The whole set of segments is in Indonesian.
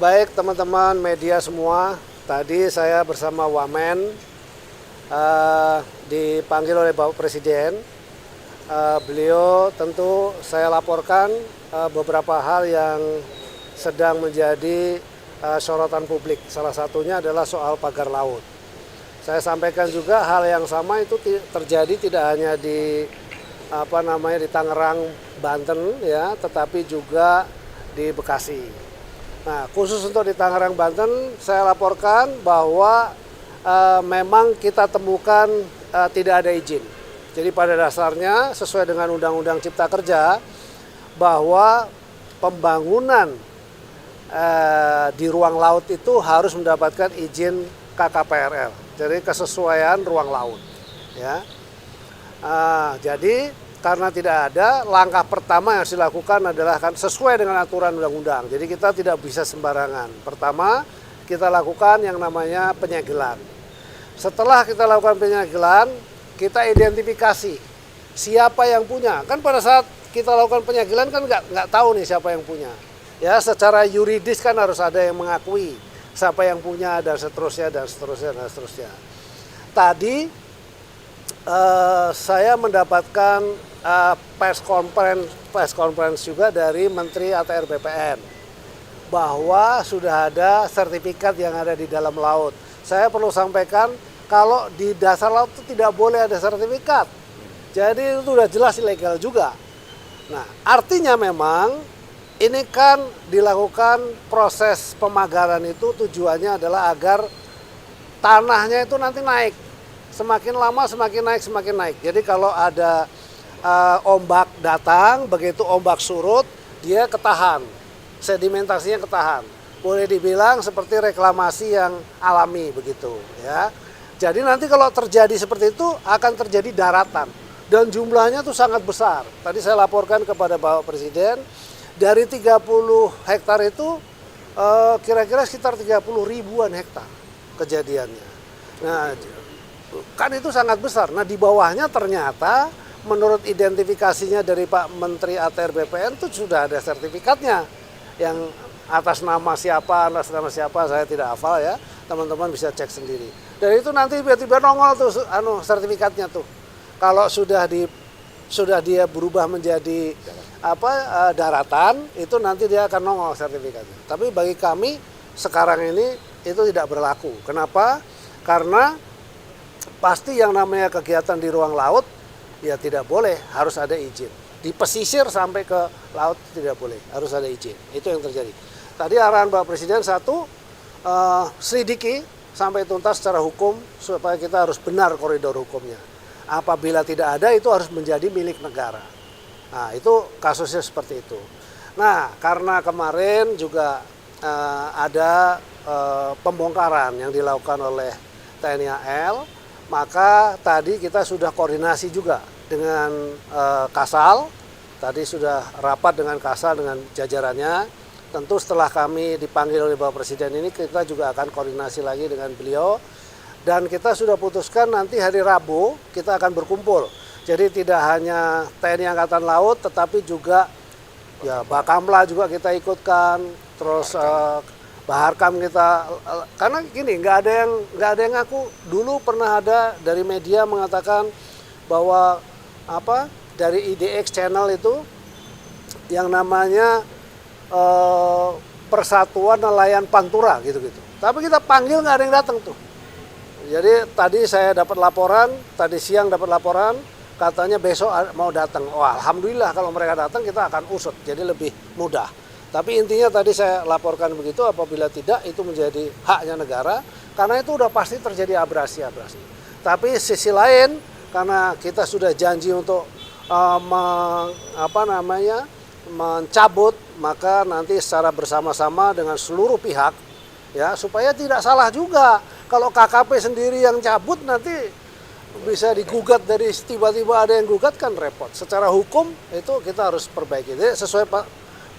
Baik teman-teman media semua, tadi saya bersama Wamen dipanggil oleh Bapak Presiden. Beliau tentu saya laporkan beberapa hal yang sedang menjadi sorotan publik. Salah satunya adalah soal pagar laut. Saya sampaikan juga hal yang sama itu terjadi tidak hanya di di Tangerang, Banten ya, tetapi juga di Bekasi. Nah, khusus untuk di Tangerang, Banten, saya laporkan bahwa memang kita temukan tidak ada izin. Jadi pada dasarnya sesuai dengan Undang-Undang Cipta Kerja bahwa pembangunan di ruang laut itu harus mendapatkan izin KKPRL. Jadi kesesuaian ruang laut. Ya. Jadi karena tidak ada, langkah pertama yang harus dilakukan adalah kan sesuai dengan aturan undang-undang. Jadi kita tidak bisa sembarangan. Pertama, kita lakukan yang namanya penyegelan. Setelah kita lakukan penyegelan, kita identifikasi siapa yang punya. Kan pada saat kita lakukan penyegelan kan nggak tahu nih siapa yang punya. Ya, secara yuridis kan harus ada yang mengakui siapa yang punya dan seterusnya dan seterusnya dan seterusnya. Tadi saya mendapatkan press conference juga dari Menteri ATR BPN bahwa sudah ada sertifikat yang ada di dalam laut. Saya perlu sampaikan kalau di dasar laut itu tidak boleh ada sertifikat. Jadi itu sudah jelas ilegal juga. Nah, artinya memang ini kan dilakukan proses pemagaran itu tujuannya adalah agar tanahnya itu nanti naik. Semakin lama semakin naik. Jadi kalau ada ombak datang, begitu ombak surut, dia ketahan, sedimentasinya ketahan. Boleh dibilang seperti reklamasi yang alami begitu, ya. Jadi nanti kalau terjadi seperti itu akan terjadi daratan dan jumlahnya tuh sangat besar. Tadi saya laporkan kepada Bapak Presiden dari 30 hektar itu kira-kira sekitar 30 ribuan hektar kejadiannya. Nah, kan itu sangat besar. Nah, di bawahnya ternyata menurut identifikasinya dari Pak Menteri ATR BPN itu sudah ada sertifikatnya. Yang atas nama siapa saya tidak hafal ya. Teman-teman bisa cek sendiri. Dan itu nanti tiba-tiba nongol tuh sertifikatnya tuh. Kalau sudah dia berubah menjadi daratan, itu nanti dia akan nongol sertifikatnya. Tapi bagi kami sekarang ini itu tidak berlaku. Kenapa? Karena pasti yang namanya kegiatan di ruang laut ya tidak boleh, harus ada izin. Di pesisir sampai ke laut tidak boleh, harus ada izin. Itu yang terjadi. Tadi arahan Bapak Presiden satu, selidiki sampai tuntas secara hukum supaya kita harus benar koridor hukumnya. Apabila tidak ada itu harus menjadi milik negara. Nah, itu kasusnya seperti itu. Nah, karena kemarin juga ada pembongkaran yang dilakukan oleh TNI AL, maka tadi kita sudah koordinasi juga dengan Kasal. Tadi sudah rapat dengan Kasal dengan jajarannya. Tentu setelah kami dipanggil oleh Bapak Presiden ini kita juga akan koordinasi lagi dengan beliau. Dan kita sudah putuskan nanti hari Rabu kita akan berkumpul. Jadi tidak hanya TNI Angkatan Laut tetapi juga ya Bakamla juga kita ikutkan. Terus Baharkam kita, karena gini nggak ada yang ngaku. Dulu pernah ada dari media mengatakan bahwa dari IDX channel itu yang namanya Persatuan Nelayan Pantura gitu-gitu. Tapi kita panggil nggak ada yang datang tuh. Jadi tadi saya dapat laporan, tadi siang dapat laporan katanya besok mau datang. Oh, alhamdulillah kalau mereka datang kita akan usut, jadi lebih mudah. Tapi intinya tadi saya laporkan begitu, apabila tidak itu menjadi haknya negara, karena itu udah pasti terjadi abrasi-abrasi. Tapi sisi lain, karena kita sudah janji untuk mencabut, maka nanti secara bersama-sama dengan seluruh pihak, ya supaya tidak salah juga. Kalau KKP sendiri yang cabut nanti bisa digugat dari tiba-tiba ada yang gugat kan repot. Secara hukum itu kita harus perbaiki. Jadi sesuai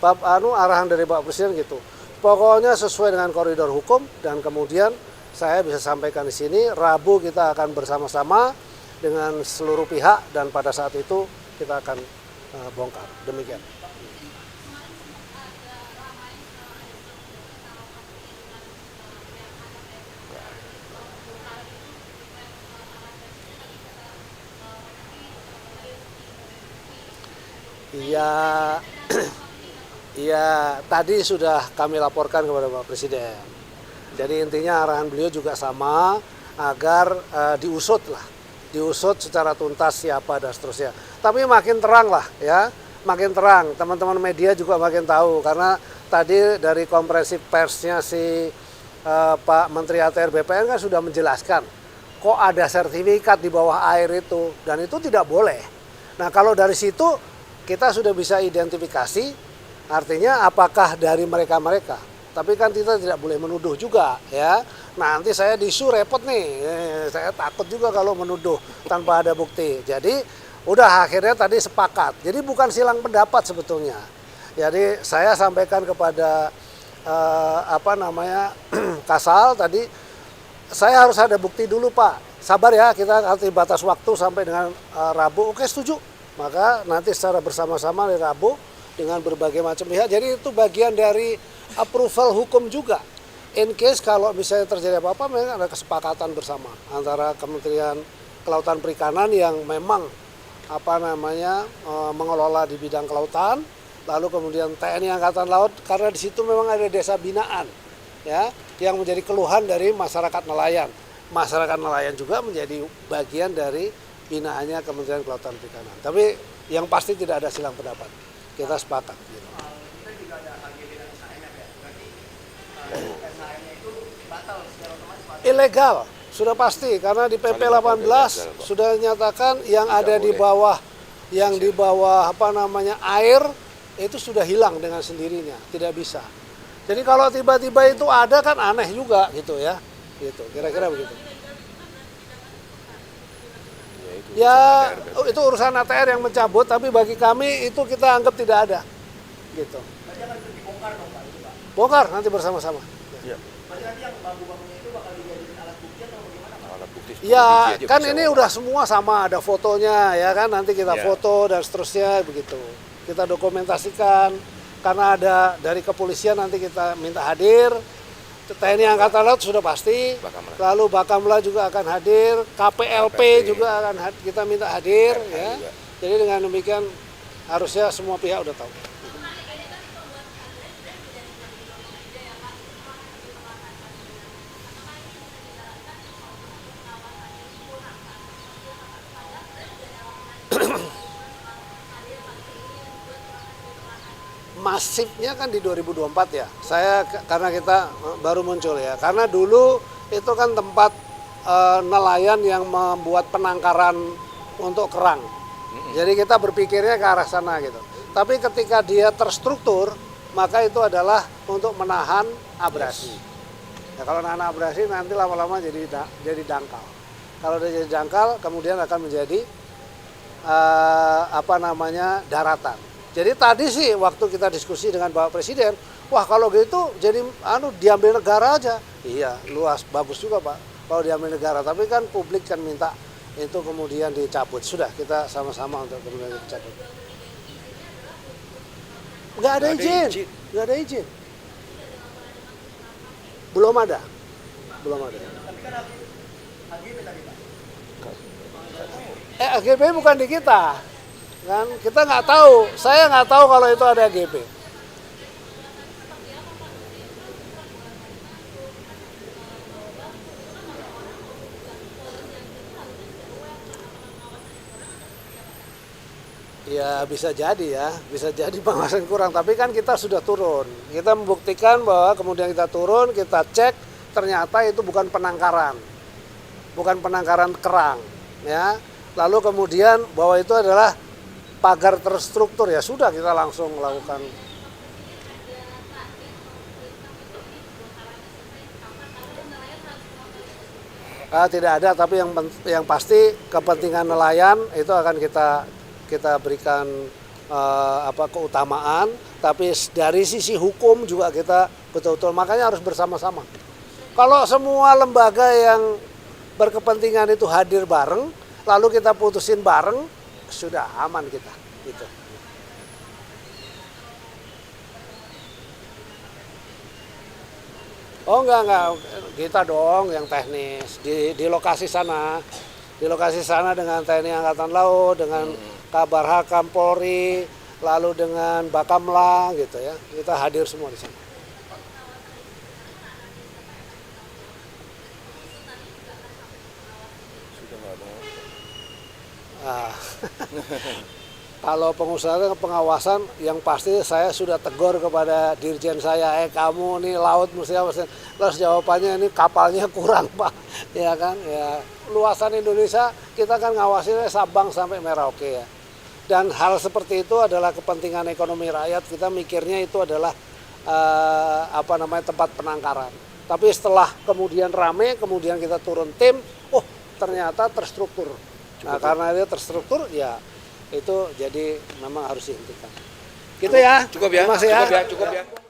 arahan dari Pak Presiden gitu. Pokoknya sesuai dengan koridor hukum dan kemudian saya bisa sampaikan di sini Rabu kita akan bersama-sama dengan seluruh pihak dan pada saat itu kita akan bongkar. Demikian. Iya, iya, tadi sudah kami laporkan kepada Bapak Presiden. Jadi intinya arahan beliau juga sama agar diusut lah, diusut secara tuntas siapa dan seterusnya. Tapi makin terang lah ya, makin terang. Teman-teman media juga makin tahu karena tadi dari konferensi persnya si Pak Menteri ATR BPN kan sudah menjelaskan kok ada sertifikat di bawah air itu dan itu tidak boleh. Nah kalau dari situ kita sudah bisa identifikasi. Artinya apakah dari mereka-mereka? Tapi kan kita tidak boleh menuduh juga ya. Nanti saya disu repot nih. Saya takut juga kalau menuduh tanpa ada bukti. Jadi udah akhirnya tadi sepakat. Jadi bukan silang pendapat sebetulnya. Jadi saya sampaikan kepada Kasal tadi, saya harus ada bukti dulu Pak. Sabar ya, kita nanti batas waktu sampai dengan Rabu. Oke setuju. Maka nanti secara bersama-sama di Rabu dengan berbagai macam pihak. Jadi itu bagian dari approval hukum juga. In case kalau misalnya terjadi apa-apa, memang ada kesepakatan bersama antara Kementerian Kelautan Perikanan yang memang mengelola di bidang kelautan, lalu kemudian TNI Angkatan Laut karena di situ memang ada desa binaan, ya, yang menjadi keluhan dari masyarakat nelayan. Masyarakat nelayan juga menjadi bagian dari binaannya Kementerian Kelautan Perikanan. Tapi yang pasti tidak ada silang pendapat. Kita sepakat. Gitu. Kita juga ada AGB dan SHM ya, berarti SHM-nya itu batal secara otomatis. Ilegal, sudah pasti karena di PP 18 sudah dinyatakan yang ada di bawah air itu sudah hilang dengan sendirinya, tidak bisa. Jadi kalau tiba-tiba itu ada kan aneh juga gitu ya. Gitu, kira-kira begitu. Ya, itu urusan ATR yang mencabut, tapi bagi kami itu kita anggap tidak ada, gitu. Berarti akan dibongkar dong Pak, itu Pak? Bongkar nanti bersama-sama. Ya. Berarti nanti yang bambu-bambunya itu bakal dijadikan alat bukti atau bagaimana Pak? Alat bukti Ya, aja kan bisa, ini Pak. udah semua sama, ada fotonya ya kan, nanti kita Ya. foto dan seterusnya begitu. Kita dokumentasikan, karena ada dari kepolisian nanti kita minta hadir. TNI Angkatan Laut sudah pasti, Bakamla. lalu Bakamla juga akan hadir, KPLP juga akan kita minta hadir, ya. juga. Jadi dengan demikian harusnya semua pihak udah tahu. Masifnya kan di 2024 ya. Karena kita baru muncul ya. Karena dulu itu kan tempat nelayan yang membuat penangkaran untuk kerang. Jadi kita berpikirnya ke arah sana gitu. Tapi ketika dia terstruktur, maka itu adalah untuk menahan abrasi. Ya, kalau nahan abrasi nanti lama-lama jadi dangkal. Kalau dia jadi dangkal, kemudian akan menjadi daratan. Jadi tadi sih waktu kita diskusi dengan Bapak Presiden, wah kalau gitu jadi diambil negara aja. Iya, luas, bagus juga Pak kalau diambil negara. Tapi kan publik kan minta itu kemudian dicabut. Sudah kita sama-sama untuk kemudian dicabut. Nggak ada izin, nggak ada izin. Belum ada. Tapi kan AGB tadi Pak. AGB bukan di kita. Kan kita nggak tahu, saya nggak tahu kalau itu ada AGB. Ya bisa jadi pengawasan kurang, tapi kan kita sudah turun. Kita membuktikan bahwa kemudian kita turun, kita cek, ternyata itu bukan penangkaran kerang, ya. Lalu kemudian bahwa itu adalah pagar terstruktur, ya sudah kita langsung melakukan. Tidak ada, tapi yang pasti kepentingan nelayan itu akan kita berikan keutamaan, tapi dari sisi hukum juga kita betul-betul, makanya harus bersama-sama. Kalau semua lembaga yang berkepentingan itu hadir bareng, lalu kita putusin bareng, sudah aman kita gitu. Oh enggak, kita dong yang teknis di lokasi sana dengan TNI Angkatan Laut, dengan Kabar Hakam Polri, lalu dengan Bakamla gitu ya, kita hadir semua di sana. Nah, kalau pengusaha pengawasan yang pasti saya sudah tegur kepada dirjen saya, kamu nih laut mesti apa? Terus jawabannya ini kapalnya kurang Pak, ya kan? Ya luasan Indonesia kita kan ngawasinnya Sabang sampai Merauke ya. Dan hal seperti itu adalah kepentingan ekonomi rakyat. Kita mikirnya itu adalah tempat penangkaran. Tapi setelah kemudian rame, kemudian kita turun tim, oh ternyata terstruktur. Nah karena dia terstruktur ya itu jadi memang harus dihentikan. Gitu ya. Cukup ya. Terima kasih ya. Cukup ya.